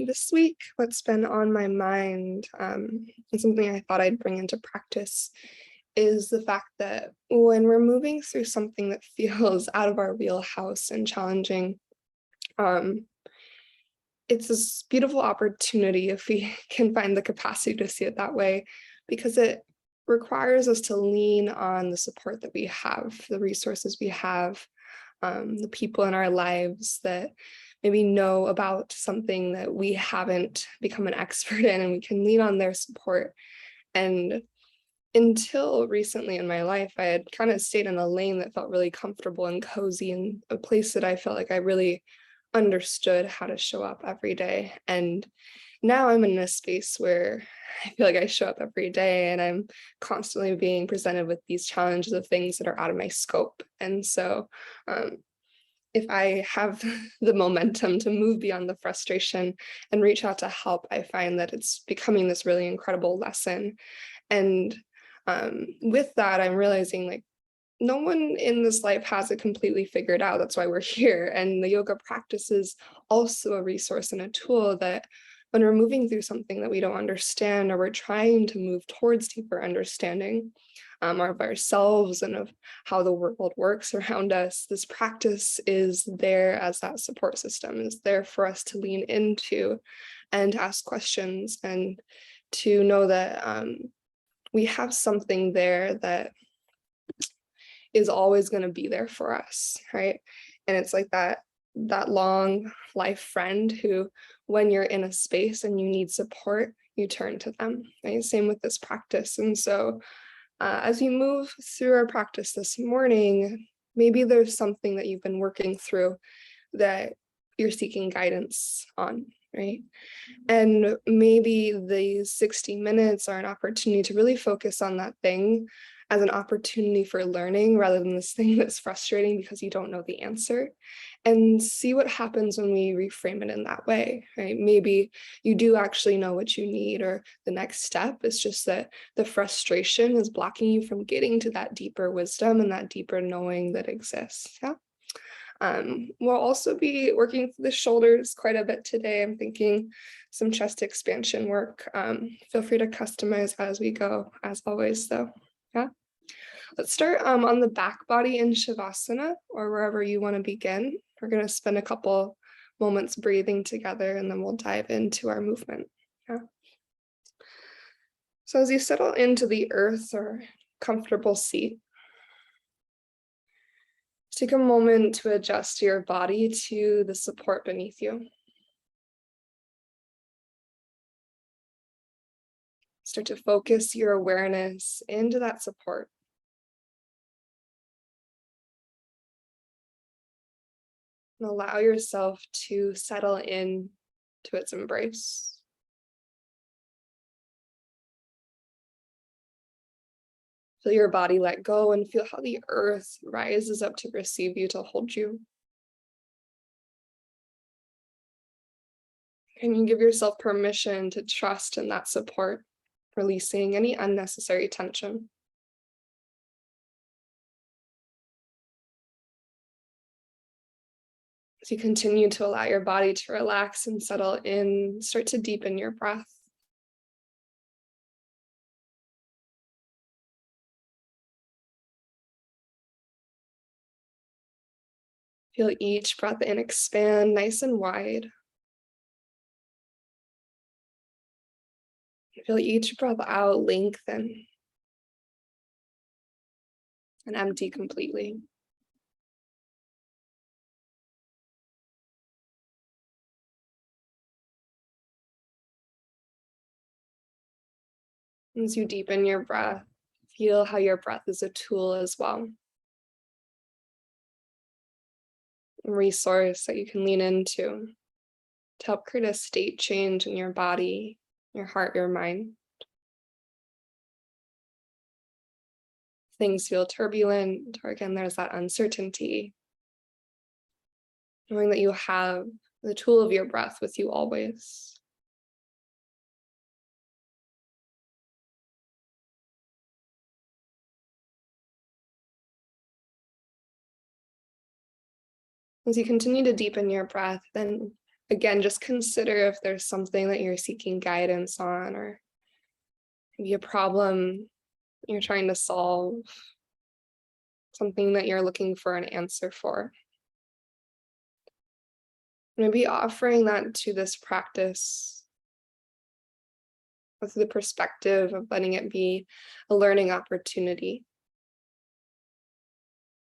This week, what's been on my mind, and something I thought I'd bring into practice is the fact that when we're moving through something that feels out of our wheelhouse and challenging, um, it's this beautiful opportunity if we can find the capacity to see it that way, because it requires us to lean on the support that we have, the resources we have, the people in our lives that maybe know about something that we haven't become an expert in, and we can lean on their support. And until recently in my life, I had kind of stayed in a lane that felt really comfortable and cozy, and a place that I felt like I really understood how to show up every day. And now I'm in a space where I feel like I show up every day and I'm constantly being presented with these challenges of things that are out of my scope. And so um, if I have the momentum to move beyond the frustration and reach out to help, I find that it's becoming this really incredible lesson. And with that, I'm realizing like no one in this life has it completely figured out. That's why we're here. And the yoga practice is also a resource and a tool that when we're moving through something that we don't understand, or we're trying to move towards deeper understanding of ourselves and of how the world works around us, this practice is there as that support system, is there for us to lean into and ask questions, and to know that we have something there that is always going to be there for us, right? And it's like that long life friend who, when you're in a space and you need support, you turn to them, right? Same with this practice. And so as you move through our practice this morning, maybe there's something that you've been working through that you're seeking guidance on, right? And maybe the 60 minutes are an opportunity to really focus on that thing as an opportunity for learning, rather than this thing that's frustrating because you don't know the answer, and see what happens when we reframe it in that way, right? Maybe you do actually know what you need, or the next step is just that the frustration is blocking you from getting to that deeper wisdom and that deeper knowing that exists. Yeah. We'll also be working the shoulders quite a bit today. I'm thinking some chest expansion work. Feel free to customize as we go, as always, though. Yeah. Let's start on the back body in Shavasana, or wherever you want to begin. We're going to spend a couple moments breathing together, and then we'll dive into our movement. Yeah. So as you settle into the earth or comfortable seat, take a moment to adjust your body to the support beneath you. Start to focus your awareness into that support. And allow yourself to settle in to its embrace. Feel your body let go and feel how the earth rises up to receive you, to hold you. And you give yourself permission to trust in that support, releasing any unnecessary tension. As you continue to allow your body to relax and settle in, start to deepen your breath. Feel each breath in expand nice and wide. Feel each breath out lengthen and empty completely. As you deepen your breath, feel how your breath is a tool as well. A resource that you can lean into to help create a state change in your body, your heart, your mind. Things feel turbulent, or again, there's that uncertainty. Knowing that you have the tool of your breath with you always. As you continue to deepen your breath, then again, just consider if there's something that you're seeking guidance on, or maybe a problem you're trying to solve, something that you're looking for an answer for. Maybe offering that to this practice with the perspective of letting it be a learning opportunity,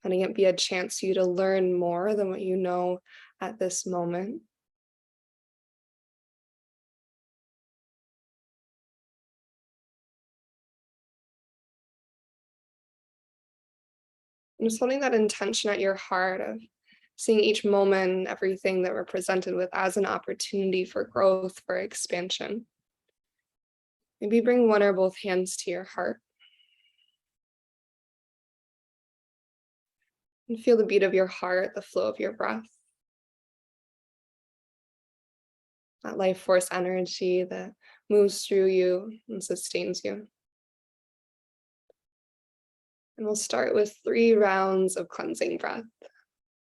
letting it be a chance for you to learn more than what you know at this moment. And just holding that intention at your heart of seeing each moment, everything that we're presented with as an opportunity for growth, for expansion. Maybe bring one or both hands to your heart and feel the beat of your heart, the flow of your breath, that life force energy that moves through you and sustains you. And we'll start with 3 rounds of cleansing breath.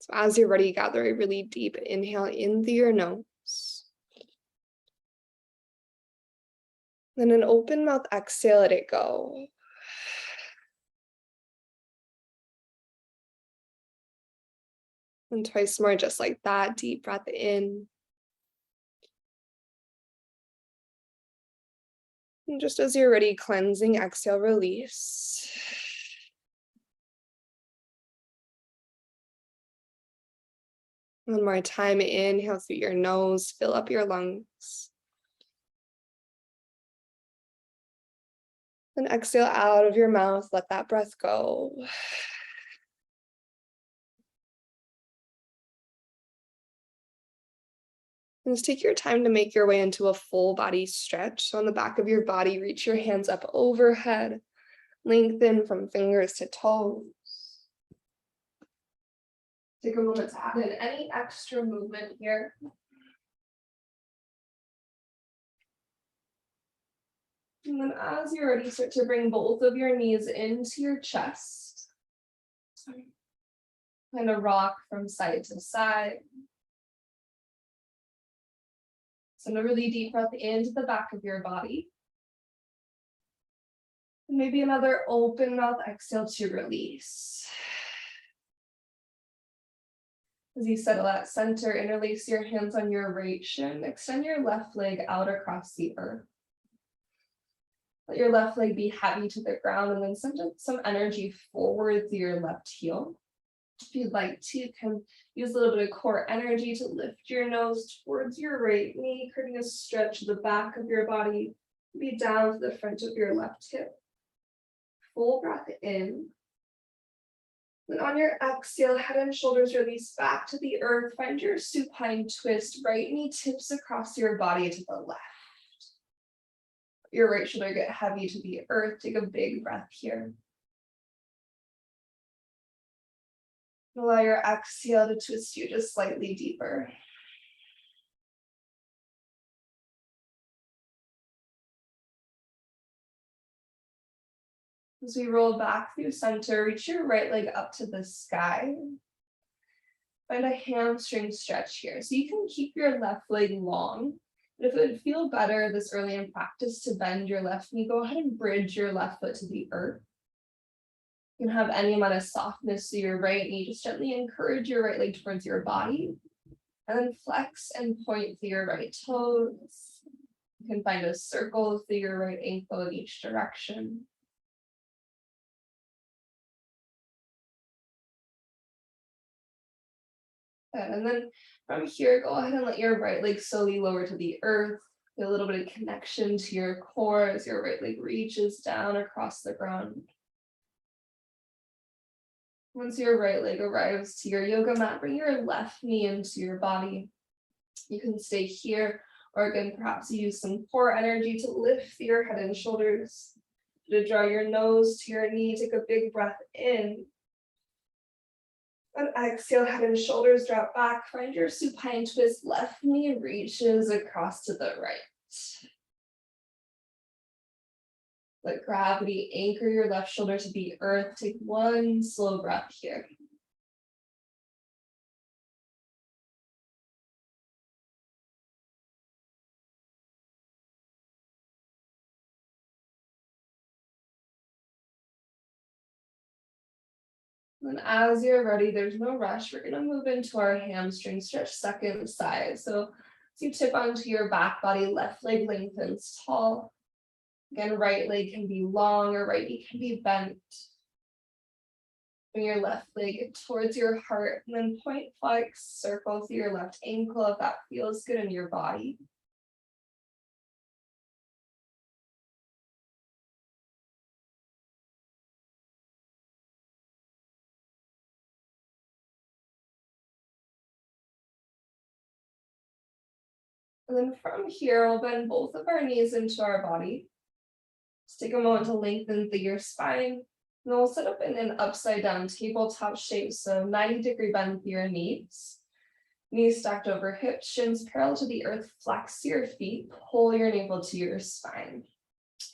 So as you're ready, gather a really deep inhale in through your nose. Then an open mouth exhale, let it go. And twice more, just like that, deep breath in. And just as you're ready, cleansing, exhale, release. One more time, inhale through your nose, fill up your lungs. Then exhale out of your mouth, let that breath go. And just take your time to make your way into a full body stretch. So on the back of your body, reach your hands up overhead, lengthen from fingers to toes. Take a moment to add in any extra movement here. And then as you're ready, start to bring both of your knees into your chest. Kind of rock from side to side. Send a really deep breath into the back of your body. And maybe another open mouth exhale to release. As you settle at center, interlace your hands on your right shin. Extend your left leg out across the earth. Let your left leg be heavy to the ground, and then send some energy forward through your left heel. If you'd like to, you can use a little bit of core energy to lift your nose towards your right knee, creating a stretch to the back of your body, be down to the front of your left hip. Full breath in. Then on your exhale, head and shoulders release back to the earth. Find your supine twist. Right knee tips across your body to the left. Your right shoulder get heavy to the earth. Take a big breath here. Allow your exhale to twist you just slightly deeper. As we roll back through center, reach your right leg up to the sky. Find a hamstring stretch here. So you can keep your left leg long. But if it would feel better this early in practice to bend your left knee, go ahead and bridge your left foot to the earth. You can have any amount of softness to your right knee. Just gently encourage your right leg towards your body. And then flex and point through your right toes. You can find a circle through your right ankle in each direction. And then from here, go ahead and let your right leg slowly lower to the earth. Feel a little bit of connection to your core as your right leg reaches down across the ground. Once your right leg arrives to your yoga mat, bring your left knee into your body. You can stay here, or again, perhaps use some core energy to lift your head and shoulders. To draw your nose to your knee, take a big breath in. And exhale, head and shoulders drop back. Find your supine twist. Left knee reaches across to the right. Let gravity anchor your left shoulder to the earth. Take one slow breath here. And as you're ready, there's no rush. We're gonna move into our hamstring stretch, second side. So as you tip onto your back body, left leg lengthens tall. Again, right leg can be long or right knee can be bent. Bring your left leg towards your heart and then point flex, circle through your left ankle if that feels good in your body. And then from here, we'll bend both of our knees into our body. Just take a moment to lengthen through your spine. And then we'll sit up in an upside down tabletop shape. So 90-degree bend through your knees. Knees stacked over hips, shins parallel to the earth, flex your feet, pull your navel to your spine.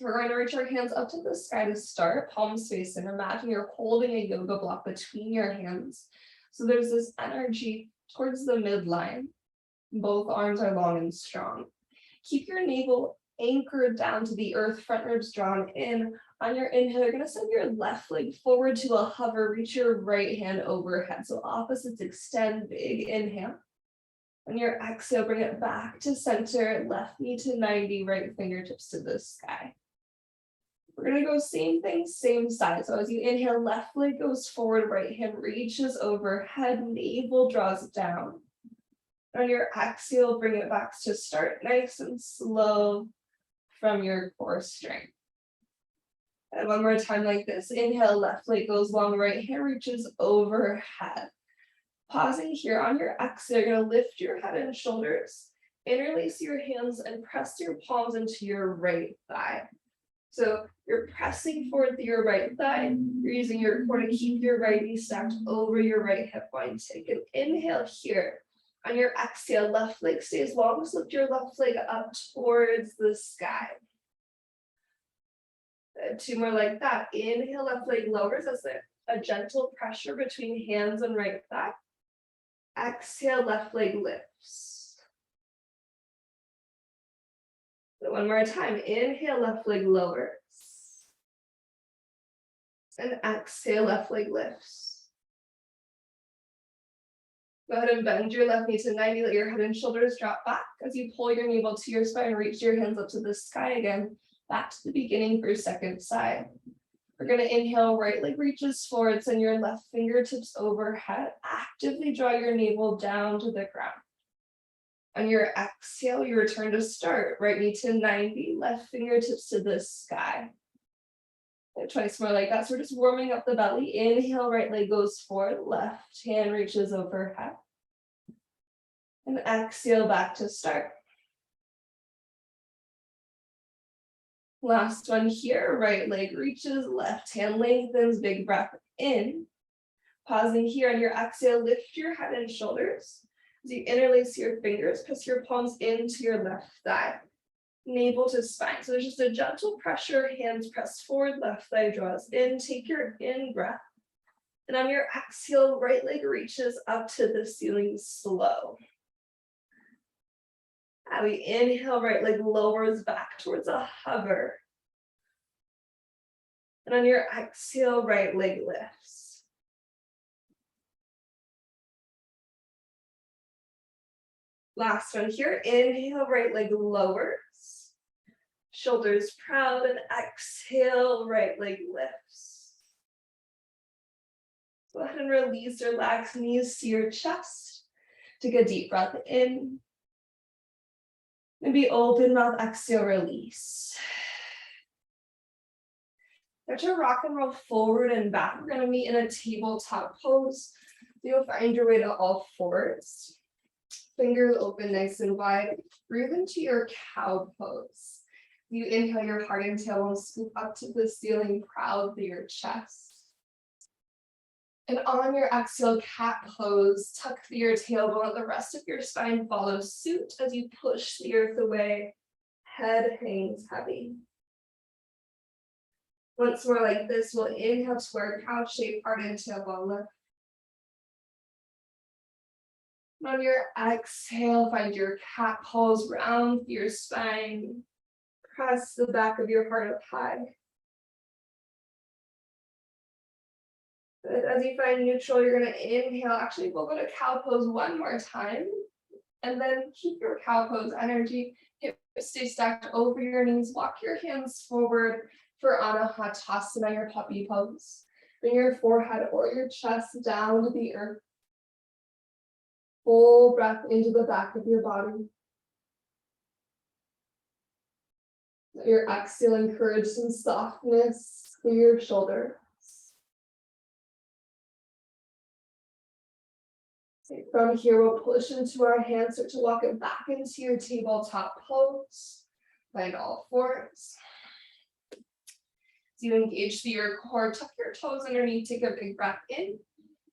We're going to reach our hands up to the sky to start, palms facing. Imagine you're holding a yoga block between your hands. So there's this energy towards the midline. Both arms are long and strong. Keep your navel anchored down to the earth, front ribs drawn in. On your inhale, you're going to send your left leg forward to a hover. Reach your right hand overhead. So opposites extend, big inhale. On your exhale, bring it back to center, left knee to 90, right fingertips to the sky. We're going to go same thing, same side. So as you inhale, left leg goes forward, right hand reaches overhead, navel draws down. On your exhale, bring it back to start nice and slow from your core strength. And one more time like this. Inhale, left leg goes long, right hand reaches overhead. Pausing here on your exhale, you're going to lift your head and shoulders, interlace your hands and press your palms into your right thigh. So you're pressing forward through your right thigh. You're using your core to keep your right knee stacked over your right hip line. Take an inhale here. On your exhale, left leg stays long. Just lift your left leg up towards the sky. Two more like that. Inhale, left leg lowers as a gentle pressure between hands and right thigh. Exhale, left leg lifts. So one more time. Inhale, left leg lowers. And exhale, left leg lifts. Go ahead and bend your left knee to 90. Let your head and shoulders drop back as you pull your navel to your spine. Reach your hands up to the sky again. Back to the beginning for second side. We're going to inhale, right leg reaches forward, send your left fingertips overhead. Actively draw your navel down to the ground. On your exhale, you return to start. Right knee to 90, left fingertips to the sky. And twice more like that. So we're just warming up the belly. Inhale, right leg goes forward, left hand reaches overhead. And exhale, back to start. Last one here, right leg reaches, left hand lengthens, big breath in. Pausing here on your exhale, lift your head and shoulders. As you interlace your fingers, press your palms into your left thigh. Navel to spine. So there's just a gentle pressure, hands press forward, left thigh draws in. Take your in breath. And on your exhale, right leg reaches up to the ceiling slow. As we inhale, right leg lowers back towards a hover. And on your exhale, right leg lifts. Last one here. Inhale, right leg lowers. Shoulders proud, and exhale, right leg lifts. Go ahead and release, relax knees to your chest. Take a deep breath in. Maybe open mouth, exhale, release. Start to rock and roll forward and back. We're going to meet in a tabletop pose. You'll find your way to all fours. Fingers open nice and wide. Breathe into your cow pose. You inhale, your heart and tailbone scoop up to the ceiling, proud through your chest. And on your exhale, cat pose, tuck through your tailbone. Let the rest of your spine follow suit as you push the earth away. Head hangs heavy. Once more like this, we'll inhale to our cow shape, heart and tailbone lift. On your exhale, find your cat pose, round through your spine. Press the back of your heart up high. Good. As you find neutral, you're gonna inhale. Actually, we'll go to cow pose one more time. And then keep your cow pose energy. Hips stay stacked over your knees. Walk your hands forward for Anahatasana, your puppy pose. Bring your forehead or your chest down to the earth. Full breath into the back of your body. Let your exhale encourage some softness through your shoulders. Okay, from here, we'll push into our hands, start to walk it back into your tabletop pose. Find all fours. As you engage through your core, tuck your toes underneath, take a big breath in.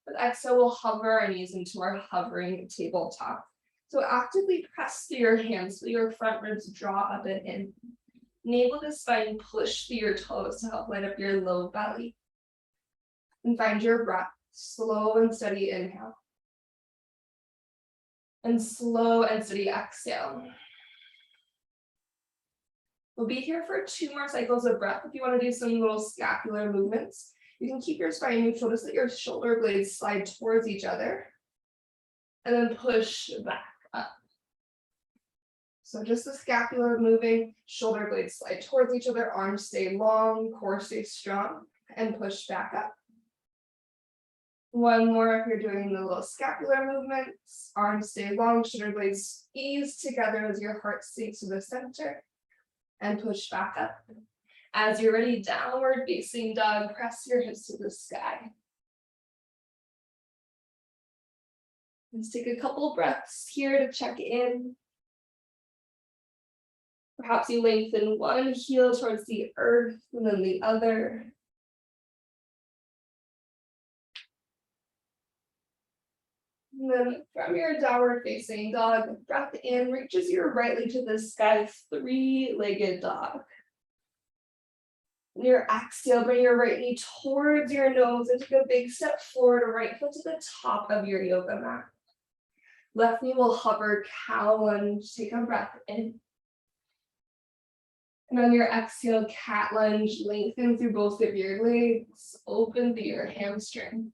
With exhale, we'll hover our knees into our hovering tabletop. So actively press through your hands so your front ribs draw up and in. Navel to spine, push through your toes to help light up your low belly. And find your breath, slow and steady inhale. And slow and steady exhale. We'll be here for 2 more cycles of breath. If you want to do some little scapular movements, you can keep your spine neutral, just let your shoulder blades slide towards each other. And then push back up. So just the scapula moving, shoulder blades slide towards each other, arms stay long, core stay strong, and push back up. One more if you're doing the little scapular movements, arms stay long, shoulder blades ease together as your heart sinks to the center, and push back up. As you're ready, downward facing dog, press your hips to the sky. Let's take a couple breaths here to check in. Perhaps you lengthen one heel towards the earth and then the other. And then from your downward facing dog, breath in, reaches your right leg to the sky, 3-legged dog. And your exhale, bring your right knee towards your nose and take a big step forward, right foot to the top of your yoga mat. Left knee will hover, cow lunge, take a breath in. And on your exhale, cat lunge, lengthen through both of your legs, open through your hamstring.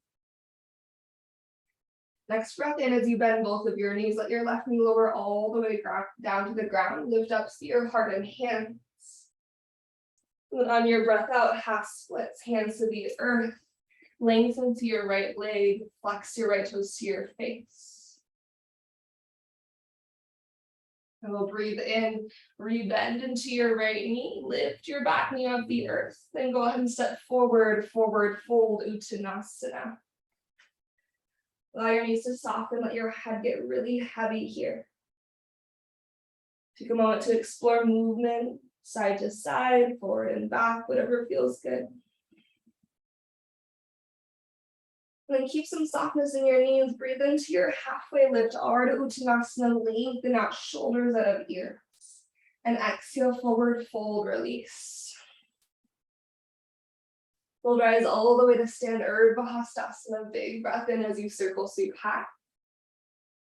Next breath in as you bend both of your knees, let your left knee lower all the way down to the ground, lift up to your heart and hands. And on your breath out, half splits, hands to the earth, lengthen to your right leg, flex your right toes to your face. And we'll breathe in, rebend into your right knee, lift your back knee off the earth, then go ahead and step forward, forward fold, Uttanasana. Allow your knees to soften, let your head get really heavy here. Take a moment to explore movement, side to side, forward and back, whatever feels good. And then keep some softness in your knees, breathe into your halfway lift, Ardha Uttanasana, lengthen out shoulders out of ears. And exhale, forward fold, release. We'll rise all the way to stand, Urdhva Hastasana, big breath in as you circle sweep high.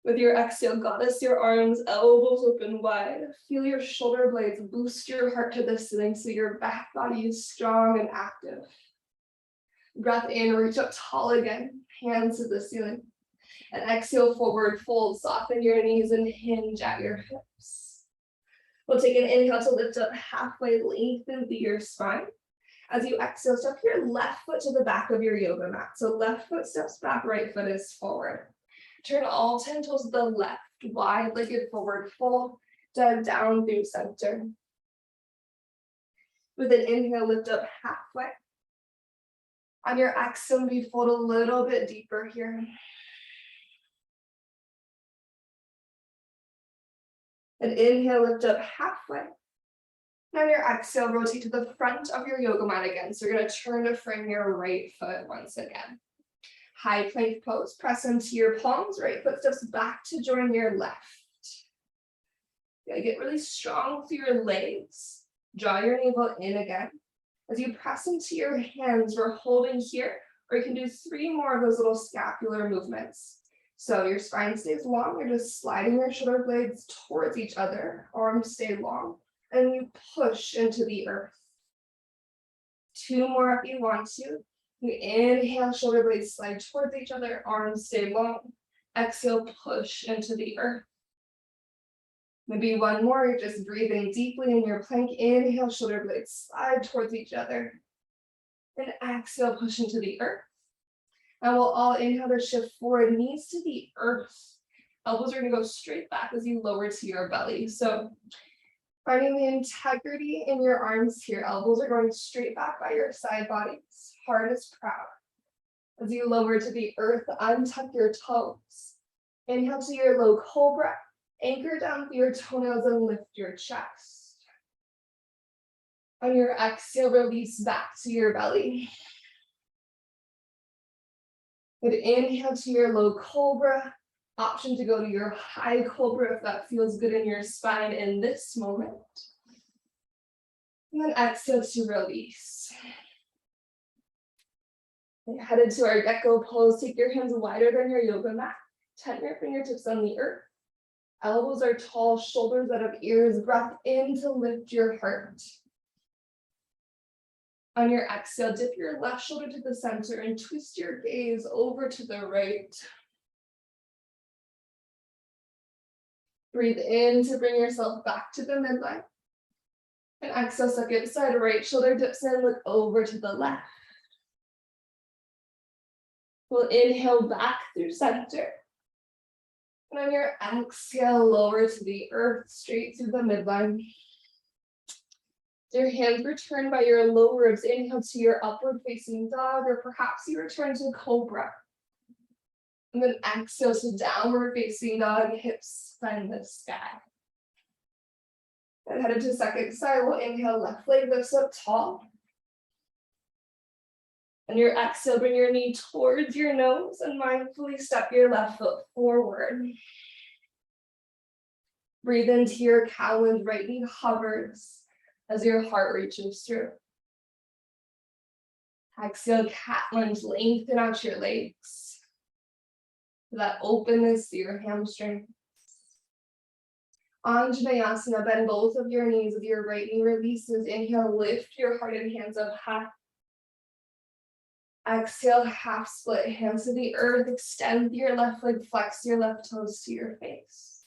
With your exhale, goddess, your arms, elbows open wide. Feel your shoulder blades boost your heart to the ceiling so your back body is strong and active. Breath in, reach up tall again, hands to the ceiling. And exhale, forward fold, soften your knees and hinge at your hips. We'll take an inhale to lift up halfway, lengthen through your spine. As you exhale, step your left foot to the back of your yoga mat. So left foot steps back, right foot is forward. Turn all 10 toes to the left, wide-legged forward fold, dive down through center. With an inhale, lift up halfway. On your exhale, we fold a little bit deeper here. And inhale, lift up halfway. And on your exhale, rotate to the front of your yoga mat again. So you're going to turn to frame your right foot once again. High plank pose, press into your palms, right foot steps back to join your left. You gotta get really strong through your legs. Draw your navel in again. As you press into your hands, we're holding here, or you can do 3 more of those little scapular movements. So your spine stays long, you're just sliding your shoulder blades towards each other, arms stay long, and you push into the earth. 2 more if you want to. We inhale, shoulder blades slide towards each other, arms stay long. Exhale, push into the earth. Maybe one more, you're just breathing deeply in your plank. Inhale, shoulder blades slide towards each other. And exhale, push into the earth. And we'll all inhale to shift forward, knees to the earth. Elbows are gonna go straight back as you lower to your belly. So finding the integrity in your arms here. Elbows are going straight back by your side bodies. Heart is proud. As you lower to the earth, untuck your toes. Inhale to your low cobra. Anchor down with your toenails and lift your chest. On your exhale, release back to your belly. Good, inhale to your low cobra. Option to go to your high cobra if that feels good in your spine in this moment. And then exhale to release. And headed to our gecko pose. Take your hands wider than your yoga mat. Tent your fingertips on the earth. Elbows are tall, shoulders out of ears. Breath in to lift your heart. On your exhale, dip your left shoulder to the center and twist your gaze over to the right. Breathe in to bring yourself back to the midline. And exhale, second side, right shoulder dips in, look over to the left. We'll inhale back through center. And on your exhale, lower to the earth, straight through the midline. Your hands return by your low ribs. Inhale to your upward facing dog, or perhaps you return to cobra. And then exhale to downward facing dog, hips find the sky. And headed to second side, we'll inhale, left leg lifts up tall. And your exhale, bring your knee towards your nose and mindfully step your left foot forward. Breathe into your cow lunge, right knee hovers as your heart reaches through. Exhale, cat lunge, lengthen out your legs. That openness to your hamstring. Anjaneyasana, bend both of your knees with your right knee releases. Inhale, lift your heart and hands up high. Exhale, half split, hands to the earth. Extend your left leg, flex your left toes to your face.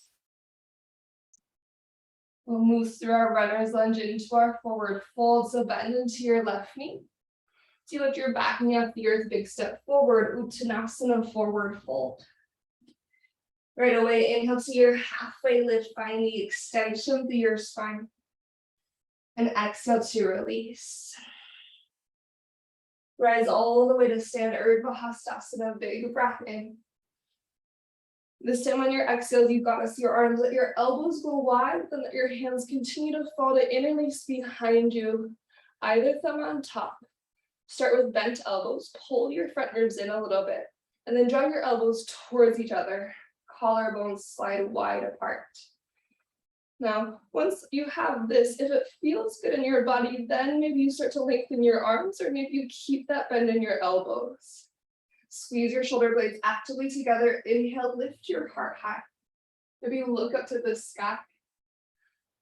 We'll move through our runner's lunge into our forward fold. So bend into your left knee. So you lift your back knee off the earth, big step forward, Uttanasana, forward fold. Right away, inhale to your halfway lift, find the extension through your spine. And exhale to release. Rise all the way to stand, Urdhva Hastasana, big breath in. This time on your exhale, you've got us your arms, let your elbows go wide, then let your hands continue to fall to interlace behind you, either thumb on top. Start with bent elbows, pull your front ribs in a little bit, and then draw your elbows towards each other. Collarbones slide wide apart. Now, once you have this, if it feels good in your body, then maybe you start to lengthen your arms, or maybe you keep that bend in your elbows. Squeeze your shoulder blades actively together. Inhale, lift your heart high. Maybe look up to the sky.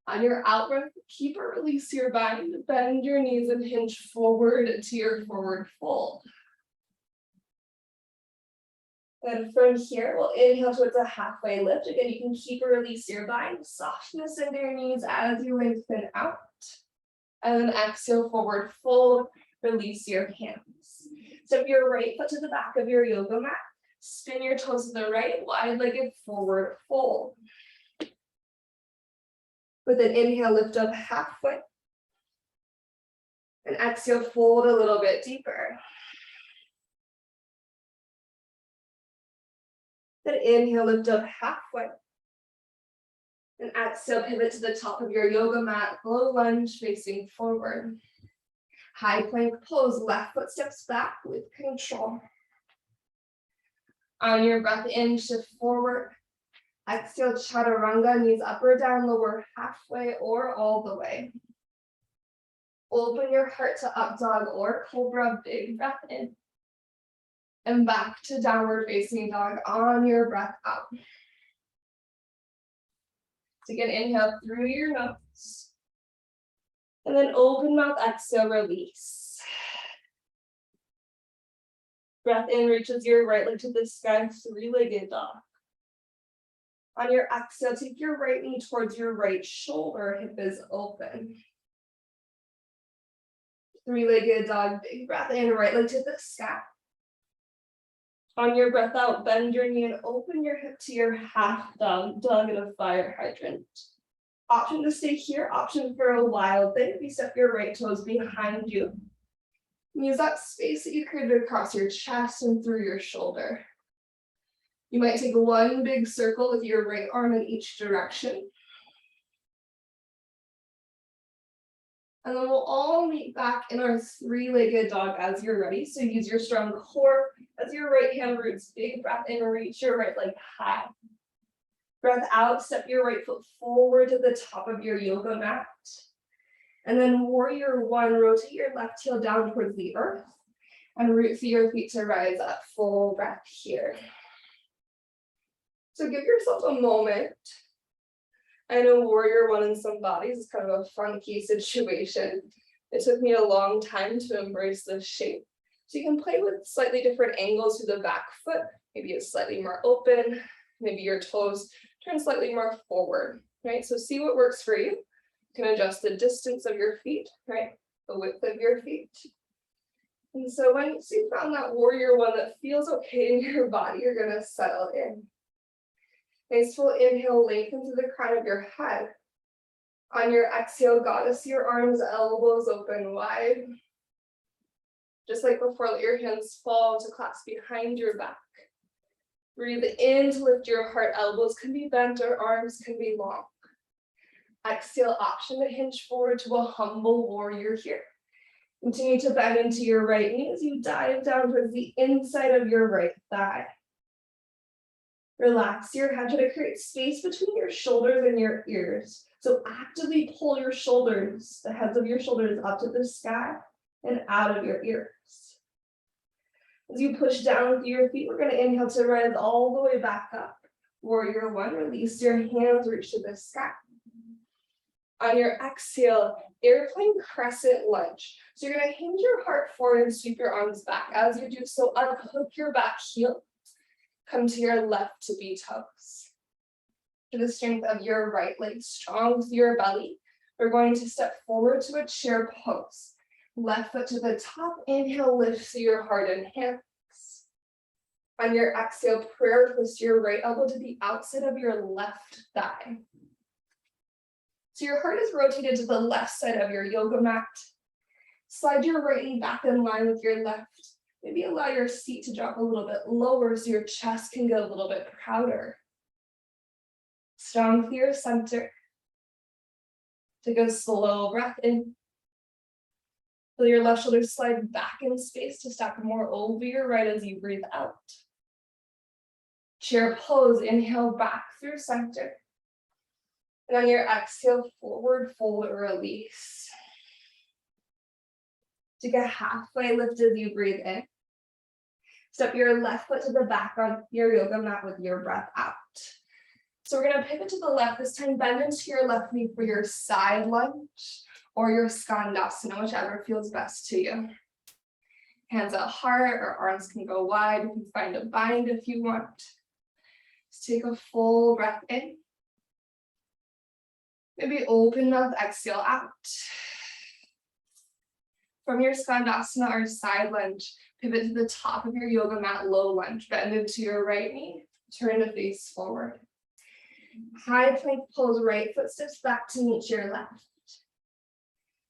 On your out breath, keep or release your bind. Bend your knees and hinge forward to your forward fold. Then from here, we'll inhale towards a halfway lift. Again, you can keep or release your bind. Softness into your knees as you lengthen out. And then exhale, forward fold. Release your hands. Step your right foot to the back of your yoga mat. Spin your toes to the right, wide-legged forward fold. With an inhale, lift up halfway. And exhale, fold a little bit deeper. Then inhale, lift up halfway. And exhale, pivot to the top of your yoga mat, low lunge facing forward. High plank pose, left foot steps back with control. On your breath in, shift forward. Exhale, chaturanga, knees up or down, lower halfway or all the way. Open your heart to up dog or cobra, big breath in. And back to downward facing dog on your breath out. So again, inhale through your nose. And then open mouth, exhale, release. Breath in, reaches your right leg to the sky, three-legged dog. On your exhale, take your right knee towards your right shoulder, hip is open. Three-legged dog, big breath in, right leg to the sky. On your breath out, bend your knee and open your hip to your half dog, dog in a fire hydrant. Option to stay here, option for a while, then if you step your right toes behind you. Use that space that you created across your chest and through your shoulder. You might take one big circle with your right arm in each direction. And then we'll all meet back in our three-legged dog as you're ready. So use your strong core as your right hand roots. Big breath in, reach your right leg high. Breath out, step your right foot forward to the top of your yoga mat. And then warrior one, rotate your left heel down towards the earth and root through your feet to rise up. Full breath here. So give yourself a moment. I know warrior one in some bodies is kind of a funky situation. It took me a long time to embrace this shape. So you can play with slightly different angles to the back foot. Maybe it's slightly more open. Maybe your toes turn slightly more forward, right? So see what works for you. You can adjust the distance of your feet, right? The width of your feet. And so once you found that warrior one that feels okay in your body, you're gonna settle in. Nice full inhale, lengthen to the crown of your head. On your exhale, goddess, your arms, elbows open wide. Just like before, let your hands fall to clasp behind your back. Breathe in to lift your heart, elbows can be bent or arms can be long. Exhale, option to hinge forward to a humble warrior here. Continue to bend into your right knee as you dive down towards the inside of your right thigh. Relax your head, try to create space between your shoulders and your ears. So actively pull your shoulders, the heads of your shoulders up to the sky and out of your ears. As you push down with your feet, we're going to inhale to rise all the way back up. Warrior one, release your hands, reach to the sky. On your exhale, airplane crescent lunge. So you're going to hinge your heart forward and sweep your arms back. As you do so, unhook your back heel. Come to your left tippy toes. To the strength of your right leg, strong through your belly. We're going to step forward to a chair pose. Left foot to the top, inhale, lift through your heart and hands. On your exhale, prayer twist your right elbow to the outside of your left thigh. So your heart is rotated to the left side of your yoga mat. Slide your right knee back in line with your left. Maybe allow your seat to drop a little bit lower so your chest can get a little bit prouder. Strong through your center. Take a slow breath in. Feel your left shoulder slide back in space to stack more over your right as you breathe out. Chair pose, inhale back through center. And on your exhale, forward fold or release. Take a halfway lift as you breathe in. Step your left foot to the back on your yoga mat with your breath out. So we're going to pivot to the left. This time, bend into your left knee for your side lunge or your skandasana, whichever feels best to you. Hands at heart or arms can go wide. You can find a bind if you want. Just take a full breath in. Maybe open mouth, exhale out. From your skandasana or side lunge, pivot to the top of your yoga mat, low lunge. Bend into your right knee, turn to face forward. High plank pose, right foot steps back to meet your left.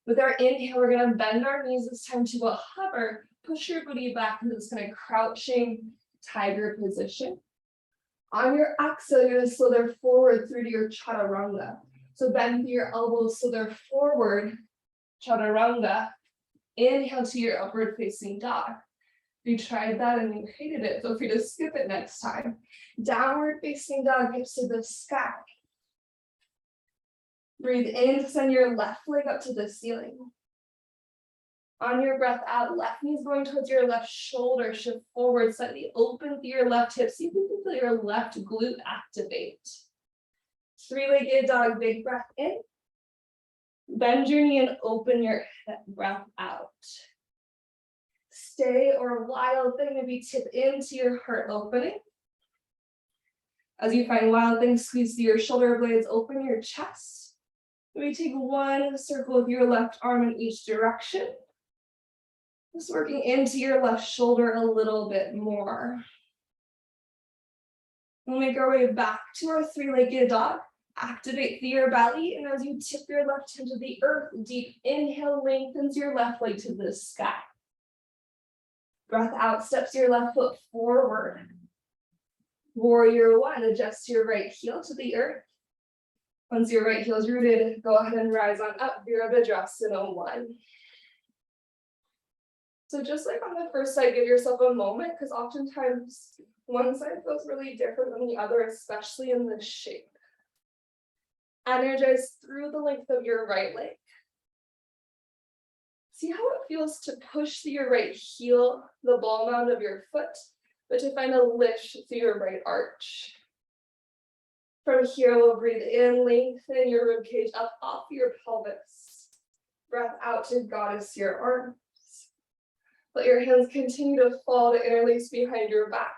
With our inhale, we're going to bend our knees this time to a hover. Push your booty back into this kind of crouching tiger position. On your exhale, you're going to slither forward through to your chaturanga. So bend your elbows, slither forward, chaturanga. Inhale to your upward facing dog. If you tried that and you hated it, feel free to skip it next time. Downward facing dog, hips to the sky. Breathe in to send your left leg up to the ceiling. On your breath out, left knee is going towards your left shoulder. Shift forward, slightly open through your left hip. See if you can feel your left glute activate. Three-legged dog, big breath in. Bend your knee and open your breath out. stay or wild thing, maybe tip into your heart opening. As you find wild thing, squeeze your shoulder blades, open your chest. Maybe take one circle with your left arm in each direction. Just working into your left shoulder a little bit more. We'll make our way back to our three-legged dog. Activate through your belly, and as you tip your left hand to the earth, deep inhale lengthens your left leg to the sky. Breath out, steps your left foot forward. Warrior one, adjust your right heel to the earth. Once your right heel is rooted, go ahead and rise on up, Virabhadrasana 1. So just like on the first side, give yourself a moment, because oftentimes one side feels really different than the other, especially in this shape. Energize through the length of your right leg. See how it feels to push through your right heel, the ball mound of your foot, but to find a lift through your right arch. From here, we'll breathe in, lengthen your ribcage up off your pelvis. Breath out to goddess your arms. Let your hands continue to fall to interlace behind your back.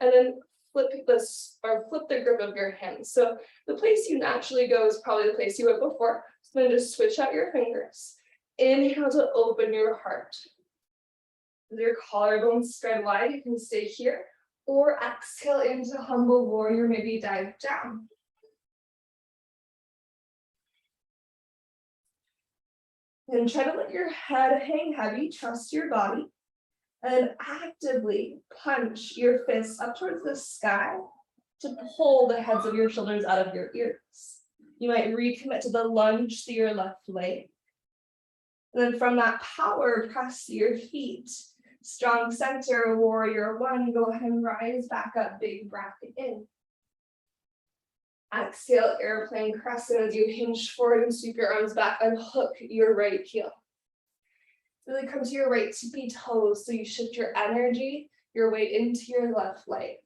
And then flip the grip of your hands. So the place you naturally go is probably the place you went before. So then just switch out your fingers. Inhale to open your heart. With your collarbones spread wide, you can stay here. Or exhale into humble warrior, maybe dive down. And try to let your head hang heavy, trust your body. And actively punch your fists up towards the sky to pull the heads of your shoulders out of your ears. You might recommit to the lunge through your left leg. And then from that power, press your feet. Strong center, warrior one. Go ahead and rise back up, big breath in. Exhale, airplane crescent as you hinge forward and sweep your arms back and hook your right heel. Really come to your right tippy toes so you shift your energy, your weight into your left leg.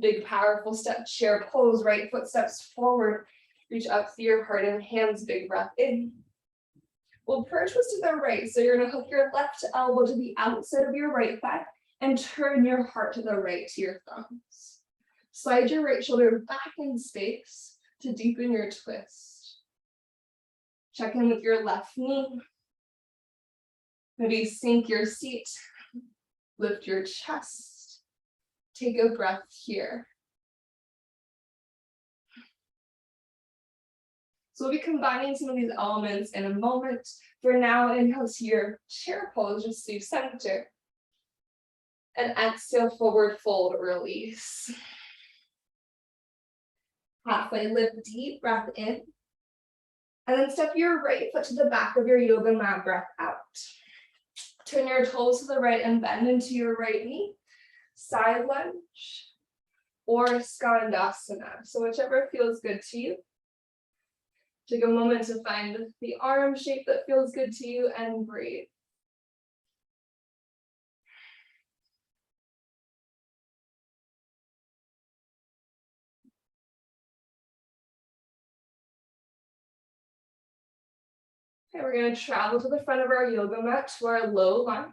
Big powerful step, chair pose, right foot steps forward, reach up through your heart and hands, big breath in. We'll perch twist to the right, so you're gonna hook your left elbow to the outside of your right thigh and turn your heart to the right to your thumbs. Slide your right shoulder back in space to deepen your twist. Check in with your left knee. Maybe sink your seat, lift your chest, take a breath here. So we'll be combining some of these elements in a moment. For now, inhale to your chair pose, just through center. And exhale, forward fold, release. Halfway lift, deep breath in. And then step your right foot to the back of your yoga mat, breath out. Turn your toes to the right and bend into your right knee. Side lunge or skandasana. So whichever feels good to you. Take a moment to find the arm shape that feels good to you and breathe. Okay, we're going to travel to the front of our yoga mat to our low lunge.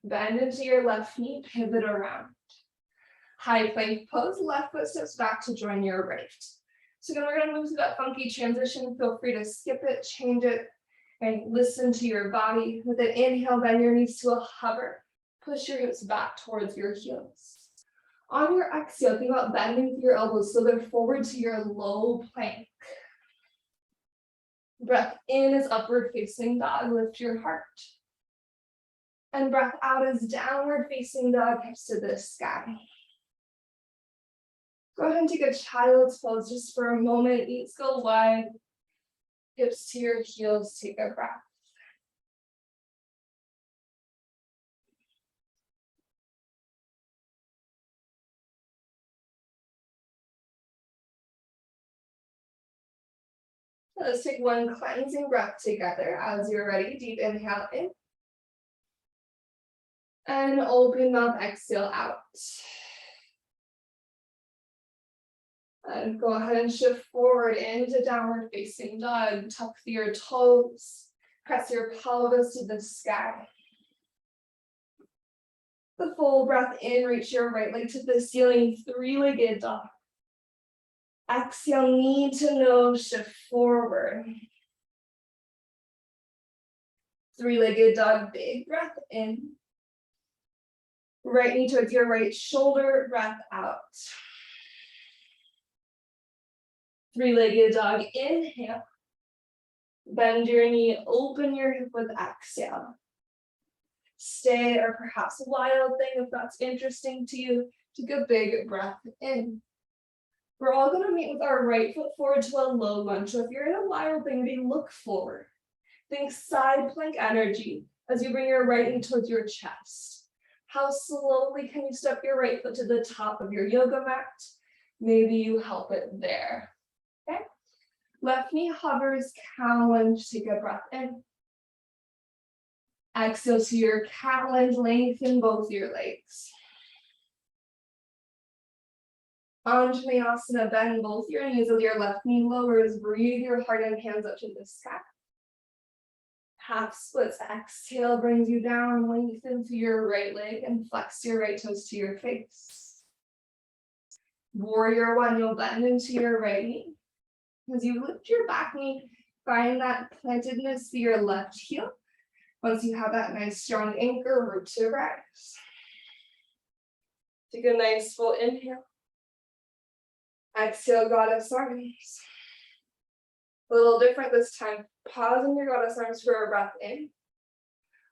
Bend into your left knee, pivot around. High plank pose, left foot steps back to join your right. So then we're going to move to that funky transition. Feel free to skip it, change it, and listen to your body. With an inhale, bend your knees to a hover. Push your hips back towards your heels. On your exhale, think about bending with your elbows so they're forward to your low plank. Breath in is upward facing dog, lift your heart. And breath out is downward facing dog, hips to the sky. Go ahead and take a child's pose just for a moment. Knees go wide, hips to your heels, take a breath. Let's take one cleansing breath together. As you're ready, deep inhale in. And open mouth, exhale out. And go ahead and shift forward into downward facing dog. Tuck through your toes. Press your pelvis to the sky. The full breath in, reach your right leg to the ceiling, three-legged dog. Exhale, knee to nose, shift forward. Three-legged dog, big breath in. Right knee towards your right shoulder, breath out. Three-legged dog, inhale. Bend your knee, open your hip with exhale. Stay, or perhaps a wild thing if that's interesting to you. Take a big breath in. We're all going to meet with our right foot forward to a low lunge. So if you're in a wild thing, maybe look forward. Think side plank energy as you bring your right knee towards your chest. How slowly can you step your right foot to the top of your yoga mat? Maybe you help it there. Okay? Left knee hovers, cow lunge. Take a breath in. Exhale to your cat lunge, lengthen both your legs. Vinyasa, bend both your knees as your left knee lowers. Breathe your heart and hands up to the sky. Half splits, exhale brings you down, lengthen to your right leg and flex your right toes to your face. Warrior one, you'll bend into your right knee. As you lift your back knee, find that plantedness to your left heel. Once you have that nice strong anchor, root to rise. Take a nice full inhale. Exhale, goddess arms. A little different this time. Pause in your goddess arms for a breath in.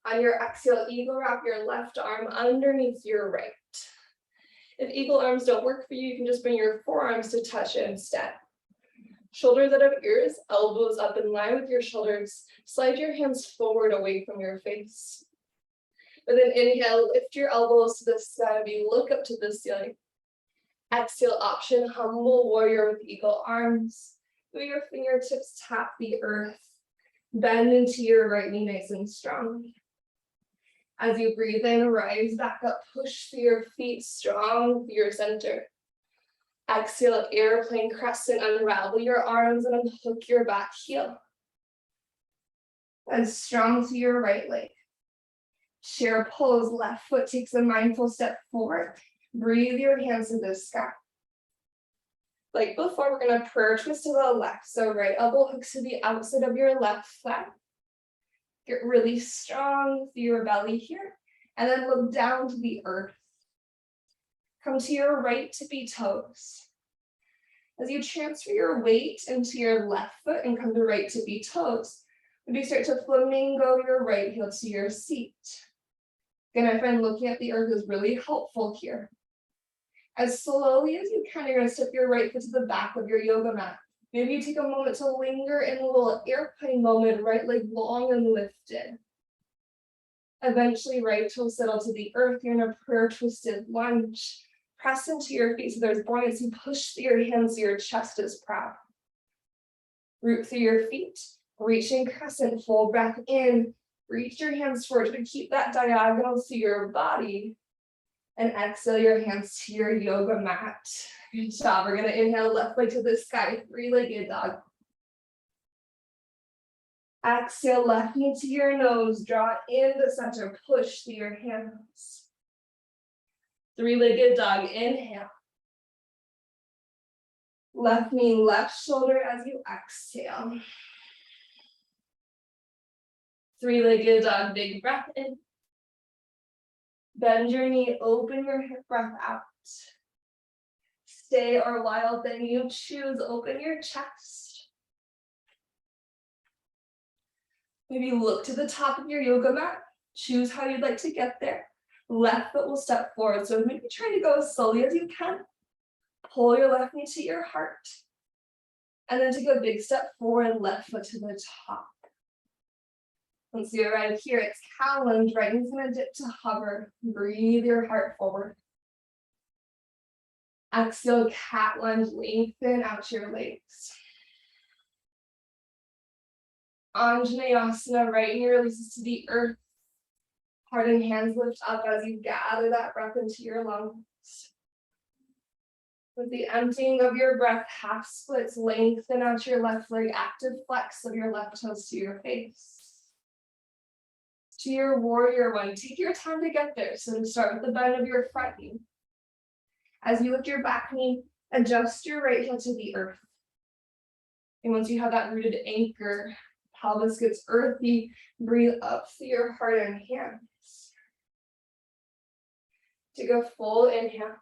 On your exhale, eagle wrap your left arm underneath your right. If eagle arms don't work for you, you can just bring your forearms to touch it instead. Shoulders out of ears, elbows up in line with your shoulders. Slide your hands forward away from your face. With an inhale, lift your elbows to the sky. You look up to the ceiling. Exhale, option, humble warrior with eagle arms. Through your fingertips, tap the earth. Bend into your right knee nice and strong. As you breathe in, rise back up, push through your feet, strong through your center. Exhale, airplane crescent, unravel your arms and unhook your back heel. And strong to your right leg. Chair pose, left foot takes a mindful step forward. Breathe your hands to the sky. Like before, we're going to prayer twist to the left. So right elbow hooks to the outside of your left thigh. Get really strong through your belly here. And then look down to the earth. Come to your right tippy toes. As you transfer your weight into your left foot and come to right tippy toes, maybe start to flamingo your right heel to your seat. Again, I find looking at the earth is really helpful here. As slowly as you can, you're going to step your right foot to the back of your yoga mat. Maybe you take a moment to linger in a little airplane moment, right leg long and lifted. Eventually, right toe settle to the earth. You're in a prayer twisted lunge. Press into your feet so there's buoyancy. Push through your hands so your chest is proud. Root through your feet. Reaching crescent, full breath in. Reach your hands forward to keep that diagonal through your body. And exhale your hands to your yoga mat. Good job. We're going to inhale left leg to the sky, three-legged dog. Exhale left knee to your nose, draw in the center, push through your hands. Three-legged dog, inhale. Left knee, left shoulder as you exhale. Three-legged dog, big breath in. Bend your knee, open your hip, breath out. Stay or wild thing you choose, open your chest. Maybe look to the top of your yoga mat. Choose how you'd like to get there. Left foot will step forward. So maybe try to go as slowly as you can. Pull your left knee to your heart. And then take a big step forward, left foot to the top. Once you arrive here, it's cow lunge. Right knee's gonna dip to hover. Breathe your heart forward. Exhale, cat lunge, lengthen out your legs. Vinyasa, right knee releases to the earth. Heart and hands lift up as you gather that breath into your lungs. With the emptying of your breath, half splits, lengthen out your left leg, active flex of your left toes to your face. to your warrior one. Take your time to get there. So to start with the bend of your front knee. As you lift your back knee, adjust your right heel to the earth. And once you have that rooted anchor, pelvis gets earthy, breathe up through your heart and hands. Take a full inhale.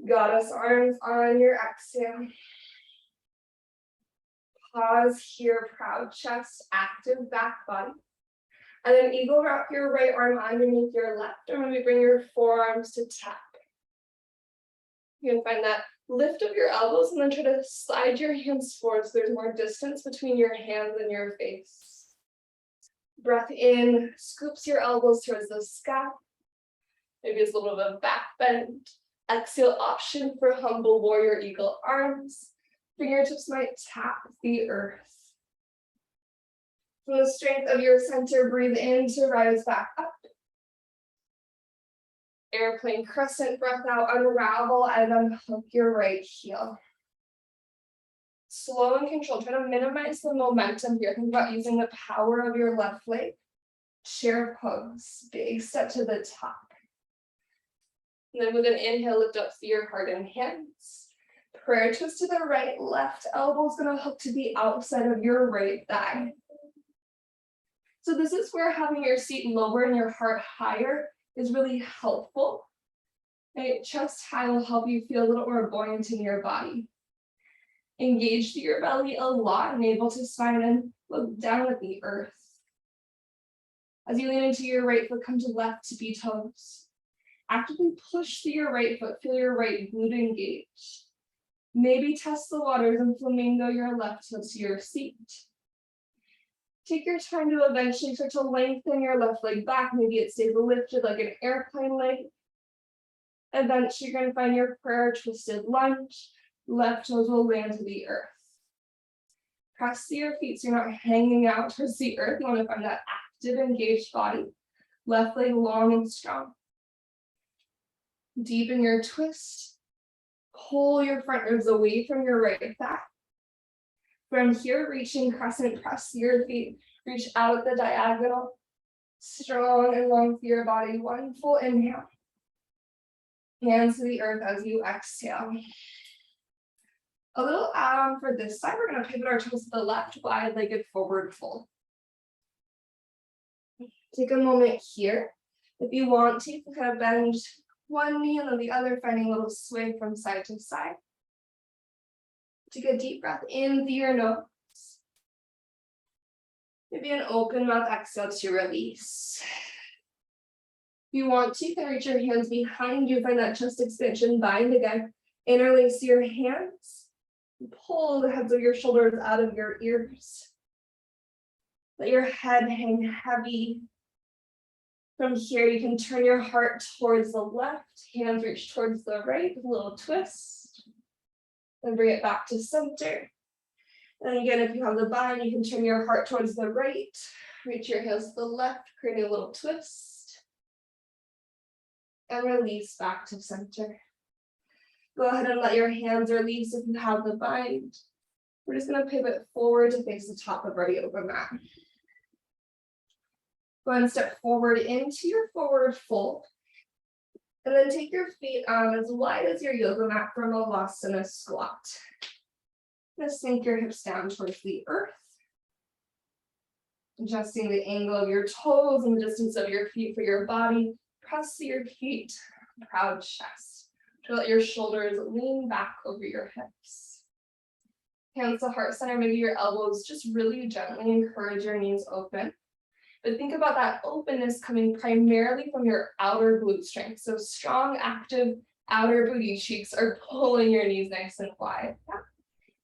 Goddess arms on your exhale. Pause here, proud chest, active back body. And then eagle wrap your right arm underneath your left arm. Maybe bring your forearms to tap. You can find that lift of your elbows and then try to slide your hands forward so there's more distance between your hands and your face. Breath in, scoops your elbows towards the sky. Maybe it's a little bit of back bend. Exhale, option for humble warrior eagle arms. Fingertips might tap the earth. From the strength of your center, breathe in to rise back up. Airplane crescent, breath out, unravel, and unhook your right heel. Slow and controlled. Try to minimize the momentum here. Think about using the power of your left leg. Chair pose, big step to the top. And then with an inhale, lift up through your heart and hands. Prayer twist to the right, left elbow's gonna hook to the outside of your right thigh. So this is where having your seat lower and your heart higher is really helpful. Right? Chest high will help you feel a little more buoyant in your body. Engage through your belly a lot and able to spine and look down at the earth. As you lean into your right foot, come to left tippy toes. Actively push through your right foot, feel your right glute engage. Maybe test the waters and flamingo your left foot to your seat. Take your time to eventually start to lengthen your left leg back. Maybe it stays lifted like an airplane leg. Eventually, you're going to find your prayer twisted lunge. Left toes will land to the earth. Press to your feet so you're not hanging out towards the earth. You want to find that active, engaged body. Left leg long and strong. Deepen your twist. Pull your front ribs away from your right thigh. From here, reaching crescent, press your feet, reach out at the diagonal, strong and long through your body. One full inhale. Hands to the earth as you exhale. A little add-on for this side, we're going to pivot our toes to the left, wide-legged forward fold. Take a moment here. If you want to, you can kind of bend one knee and then the other, finding a little sway from side to side. Take a deep breath in through your nose. Maybe an open mouth exhale to release. If you want to, you can reach your hands behind you, find that chest expansion, bind again. Interlace your hands. Pull the heads of your shoulders out of your ears. Let your head hang heavy. From here, you can turn your heart towards the left, hands reach towards the right, a little twist. Then bring it back to center. And again, if you have the bind, you can turn your heart towards the right, reach your heels to the left, creating a little twist. And release back to center. Go ahead and let your hands release if you have the bind. We're just going to pivot forward to face the top of our yoga mat. Go ahead and step forward into your forward fold. And then take your feet as wide as your yoga mat for Malasana squat. Just sink your hips down towards the earth. Adjusting the angle of your toes and the distance of your feet for your body. Press to your feet, proud chest. To let your shoulders lean back over your hips. Hands to heart center, maybe your elbows, just really gently encourage your knees open. But think about that openness coming primarily from your outer glute strength. So strong, active outer booty cheeks are pulling your knees nice and wide. Yeah.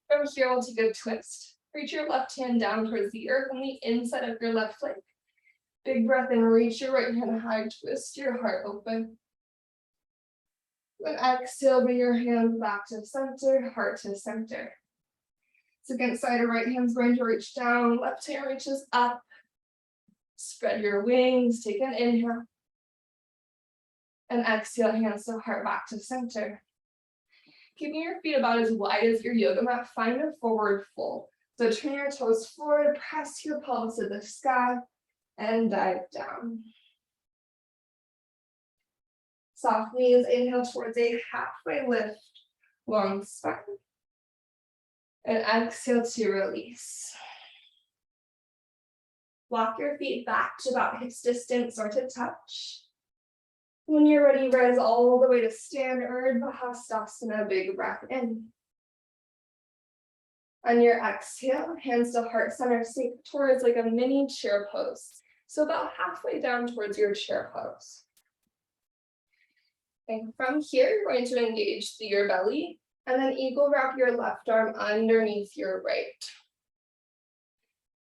From here, we'll take a twist. Reach your left hand down towards the earth on the inside of your left leg. Big breath in, reach your right hand high, twist your heart open. Then exhale, bring your hands back to center, heart to center. Second side of right hand's going to reach down, left hand reaches up. Spread your wings, take an inhale. And exhale, hands to heart back to center. Keeping your feet about as wide as your yoga mat, find a forward fold. So turn your toes forward, press your pelvis to the sky. and dive down. Soft knees, inhale towards a halfway lift, long spine. And exhale to release. Walk your feet back to about hips distance or to touch. When you're ready, rise all the way to stand, Urdhva Hastasana, big breath in. On your exhale, hands to heart center, sink towards like a mini chair pose. So about halfway down towards your chair pose. And from here, you're going to engage through your belly, and then eagle wrap your left arm underneath your right.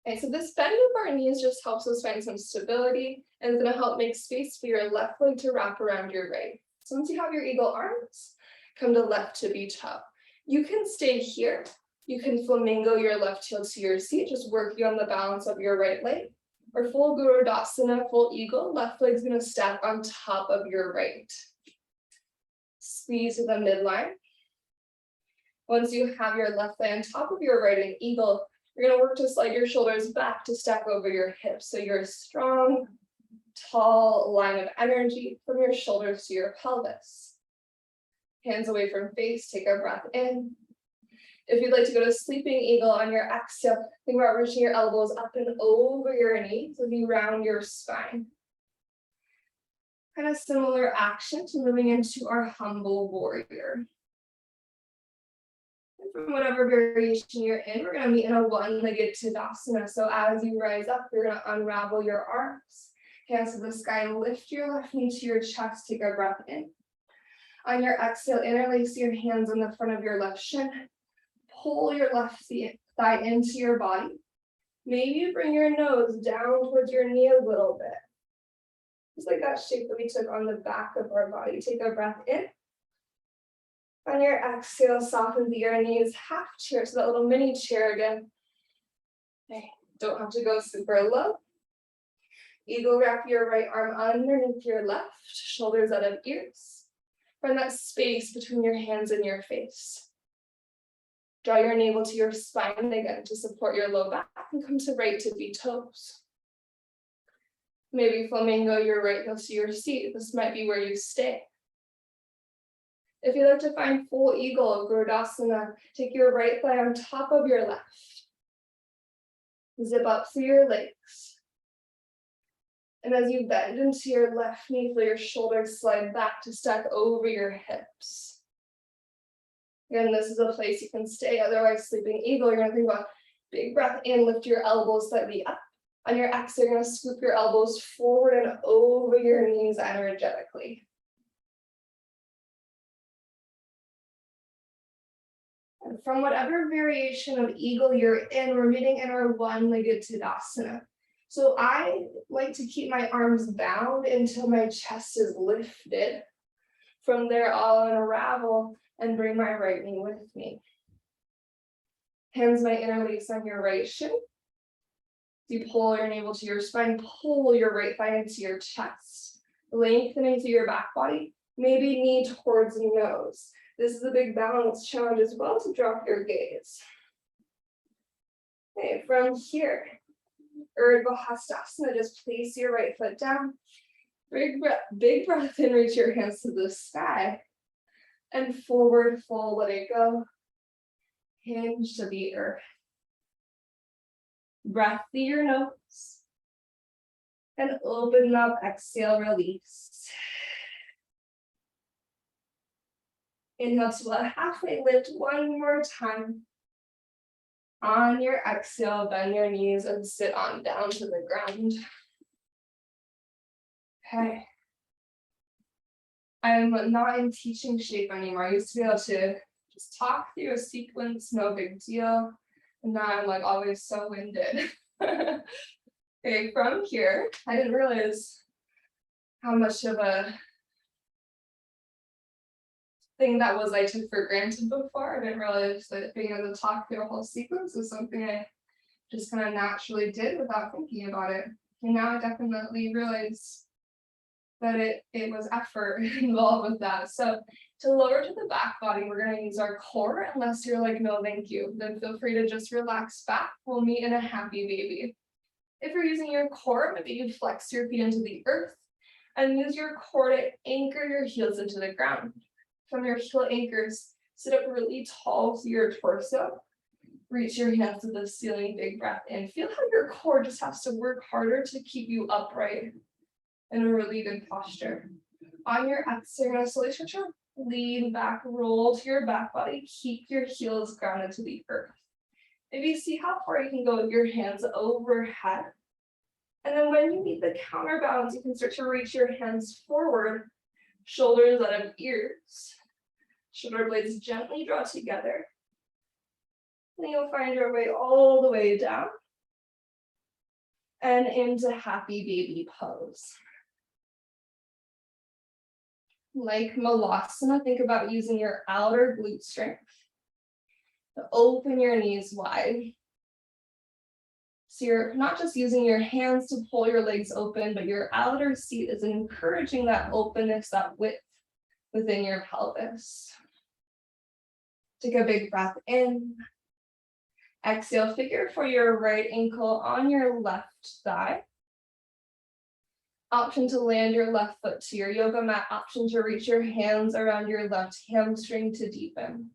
Okay, so this bend of our knees just helps us find some stability, and it's going to help make space for your left leg to wrap around your right. So once you have your eagle arms, come to left tippy toe. You can stay here. You can flamingo your left heel to your seat, just working on the balance of your right leg. Or full Gurudasana, full eagle, left leg's going to stack on top of your right. Squeeze to the midline. Once you have your left leg on top of your right in eagle, you're going to work to slide your shoulders back to stack over your hips. So you're a strong, tall line of energy from your shoulders to your pelvis. Hands away from face, take a breath in. If you'd like to go to sleeping eagle on your exhale, think about reaching your elbows up and over your knees as you round your spine. Kind of similar action to moving into our humble warrior. And from whatever variation you're in, we're going to meet in a one-legged Tadasana. So as you rise up, you're going to unravel your arms. Hands to the sky, lift your left knee to your chest, take a breath in. On your exhale, interlace your hands on the front of your left shin. Pull your left thigh into your body. Maybe bring your nose down towards your knee a little bit. Just like that shape that we took on the back of our body. Take a breath in. On your exhale, soften your knees, half chair, so that little mini chair again. Okay. Don't have to go super low. Eagle wrap your right arm underneath your left, shoulders out of ears. Find that space between your hands and your face. Draw your navel to your spine again to support your low back and come to right tippy toes. Maybe flamingo your right heel to your seat. This might be where you stay. If you'd like to find full eagle, Gurudasana, take your right thigh on top of your left. Zip up through your legs. And as you bend into your left knee, feel your shoulders slide back to stack over your hips. Again, this is a place you can stay, otherwise sleeping eagle, you're gonna think about big breath in, lift your elbows slightly up. On your exhale, you're gonna scoop your elbows forward and over your knees energetically. And from whatever variation of eagle you're in, we're meeting in our one-legged Tadasana. So I like to keep my arms bound until my chest is lifted. From there, I'll unravel and bring my right knee with me. Hands might interlace on your right shin. You pull your navel to your spine, pull your right thigh into your chest, lengthening through your back body, maybe knee towards the nose. This is a big balance challenge as well, to drop your gaze. Okay, from here, Urdhva Hastasana, just place your right foot down. Big breath in, reach your hands to the sky. And forward fold, let it go. Hinge to the earth. Breath through your nose. And open up, exhale, release. Inhale to a halfway lift one more time. On your exhale, bend your knees and sit on down to the ground. Okay. I'm not in teaching shape anymore. I used to be able to just talk through a sequence, no big deal. And now I'm like always so winded. Okay, from here, I didn't realize how much of a thing that was I took for granted before. I didn't realize that being able to talk through a whole sequence is something I just kind of naturally did without thinking about it. And now I definitely realize that it was effort involved with that. So to lower to the back body, we're going to use our core, unless you're like, no, thank you. Then feel free to just relax back. We'll meet in a happy baby. If you're using your core, maybe you flex your feet into the earth and use your core to anchor your heels into the ground. From your heel anchors, sit up really tall to your torso. Reach your hands to the ceiling, big breath in. Feel how your core just has to work harder to keep you upright in a really good posture. On your exhale, you're going to slowly switch up. Lean back, roll to your back body. Keep your heels grounded to the earth. Maybe see how far you can go with your hands overhead. And then when you need the counterbalance, you can start to reach your hands forward, shoulders out of ears. Shoulder blades gently draw together. Then you'll find your way all the way down and into happy baby pose. Like Malasana, think about using your outer glute strength to open your knees wide. So you're not just using your hands to pull your legs open, but your outer seat is encouraging that openness, that width within your pelvis. Take a big breath in. Exhale, figure for your right ankle on your left thigh. Option to land your left foot to your yoga mat. Option to reach your hands around your left hamstring to deepen.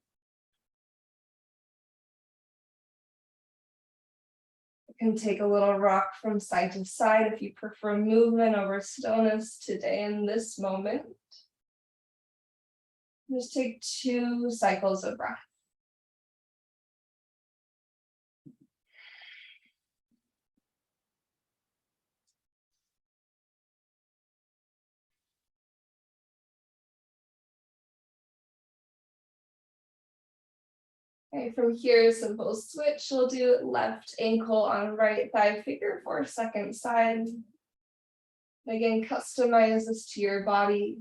You can take a little rock from side to side if you prefer movement over stillness today in this moment. Just take 2 cycles of breath. Okay, from here, simple switch. We'll do left ankle on right thigh, figure 4 second side. Again, customize this to your body,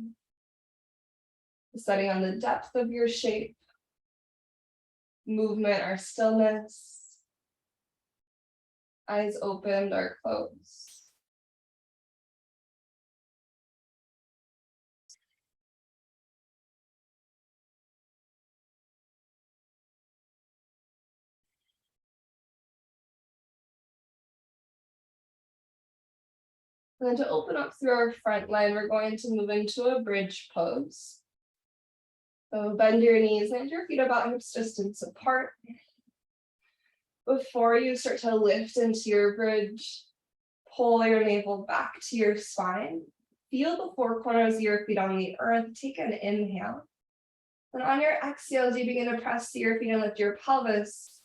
deciding on the depth of your shape, movement or stillness, eyes opened or closed. And then to open up through our front line, we're going to move into a bridge pose. So bend your knees and your feet about hips distance apart. Before you start to lift into your bridge, pull your navel back to your spine. Feel the 4 corners of your feet on the earth. Take an inhale. And on your exhale, as you begin to press to your feet and lift your pelvis,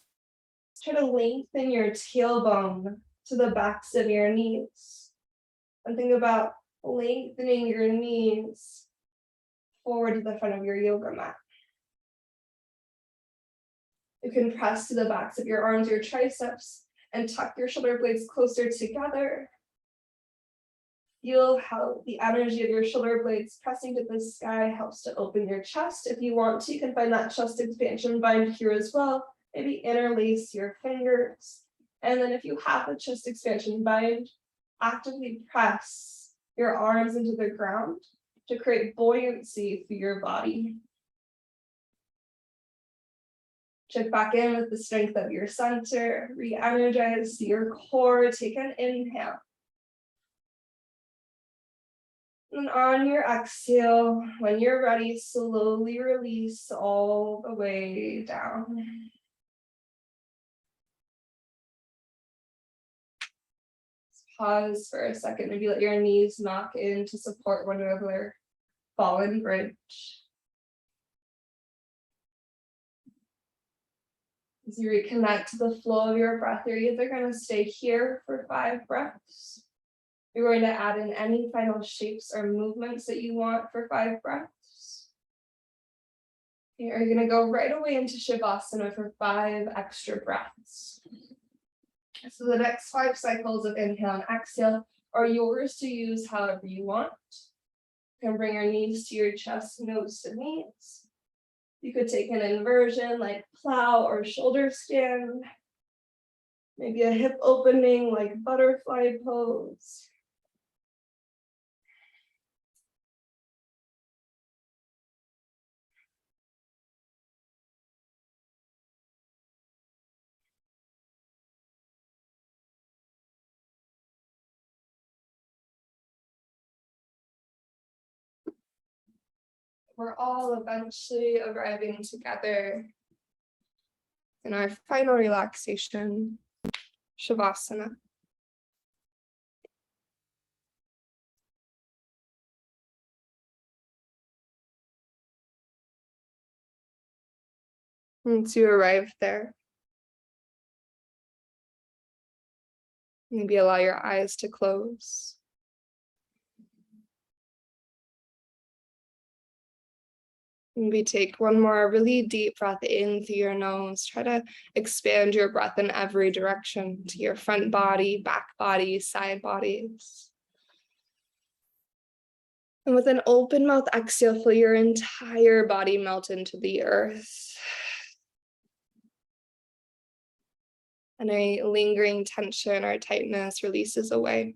try to lengthen your tailbone to the backs of your knees. And think about lengthening your knees forward to the front of your yoga mat. You can press to the backs of your arms, your triceps, and tuck your shoulder blades closer together. Feel how the energy of your shoulder blades pressing to the sky helps to open your chest. If you want to, you can find that chest expansion bind here as well. Maybe interlace your fingers. And then if you have a chest expansion bind, actively press your arms into the ground to create buoyancy through your body. Check back in with the strength of your center, re-energize your core, take an inhale. And on your exhale, when you're ready, slowly release all the way down. Pause for a second, maybe let your knees knock in to support one another, fallen bridge. As you reconnect to the flow of your breath, you're either going to stay here for 5 breaths. You're going to add in any final shapes or movements that you want for 5 breaths. You're going to go right away into Shavasana for 5 extra breaths. So the next 5 cycles of inhale and exhale are yours to use however you want. You can bring your knees to your chest, nose to knees. You could take an inversion like plow or shoulder stand. Maybe a hip opening like butterfly pose. we're all eventually arriving together in our final relaxation, Shavasana. Once you arrive there, maybe allow your eyes to close. Maybe take one more really deep breath in through your nose. Try to expand your breath in every direction to your front body, back body, side bodies. And with an open mouth exhale, feel your entire body melt into the earth. And a lingering tension or tightness releases away.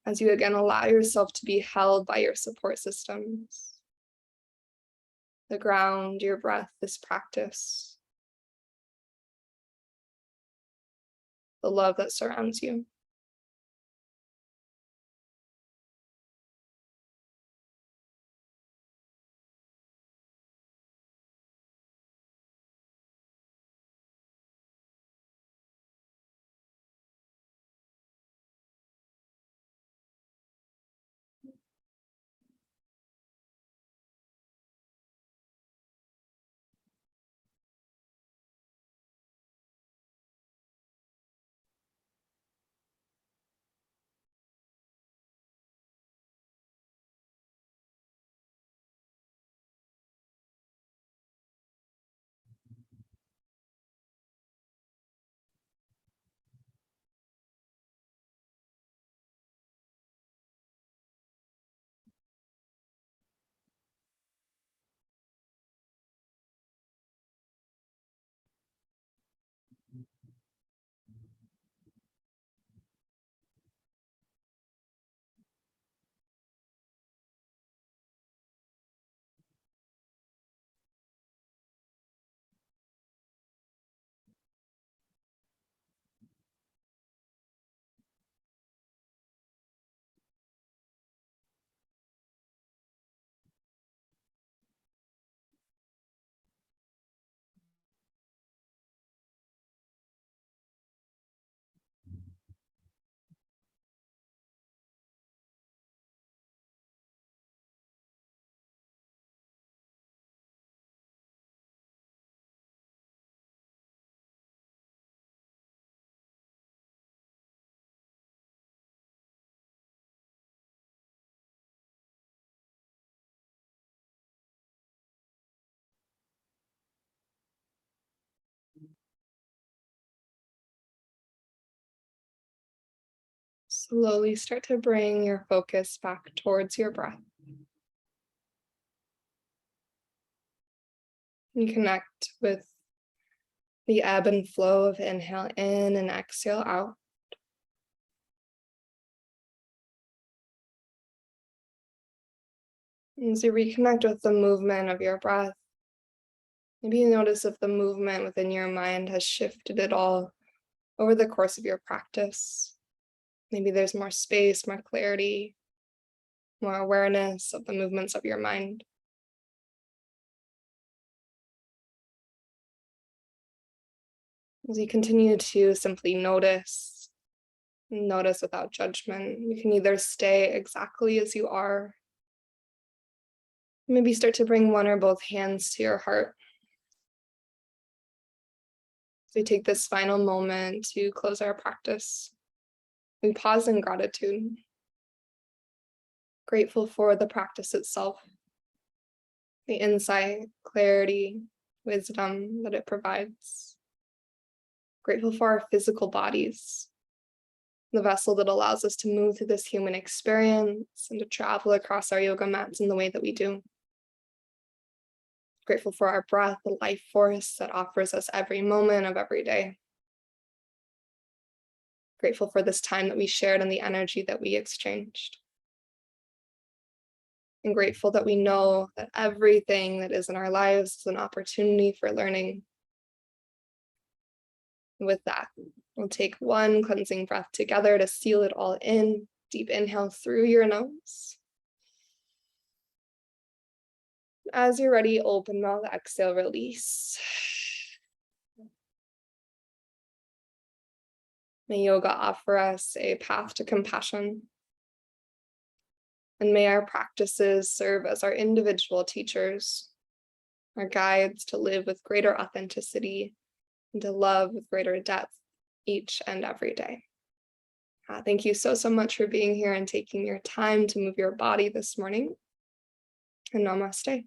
As you again allow yourself to be held by your support systems. The ground, your breath, this practice. The love that surrounds you. Slowly start to bring your focus back towards your breath. And connect with the ebb and flow of inhale in and exhale out. As you reconnect with the movement of your breath, maybe you notice if the movement within your mind has shifted at all over the course of your practice. Maybe there's more space, more clarity, more awareness of the movements of your mind. As you continue to simply notice without judgment, you can either stay exactly as you are, maybe start to bring one or both hands to your heart. So we take this final moment to close our practice. We pause in gratitude, grateful for the practice itself, the insight, clarity, wisdom that it provides. Grateful for our physical bodies, the vessel that allows us to move through this human experience and to travel across our yoga mats in the way that we do. Grateful for our breath, the life force that offers us every moment of every day. Grateful for this time that we shared and the energy that we exchanged. And grateful that we know that everything that is in our lives is an opportunity for learning. And with that, we'll take one cleansing breath together to seal it all in. Deep inhale through your nose. As you're ready, open mouth, exhale, release. May yoga offer us a path to compassion. And may our practices serve as our individual teachers, our guides to live with greater authenticity and to love with greater depth each and every day. Thank you so much for being here and taking your time to move your body this morning. And namaste.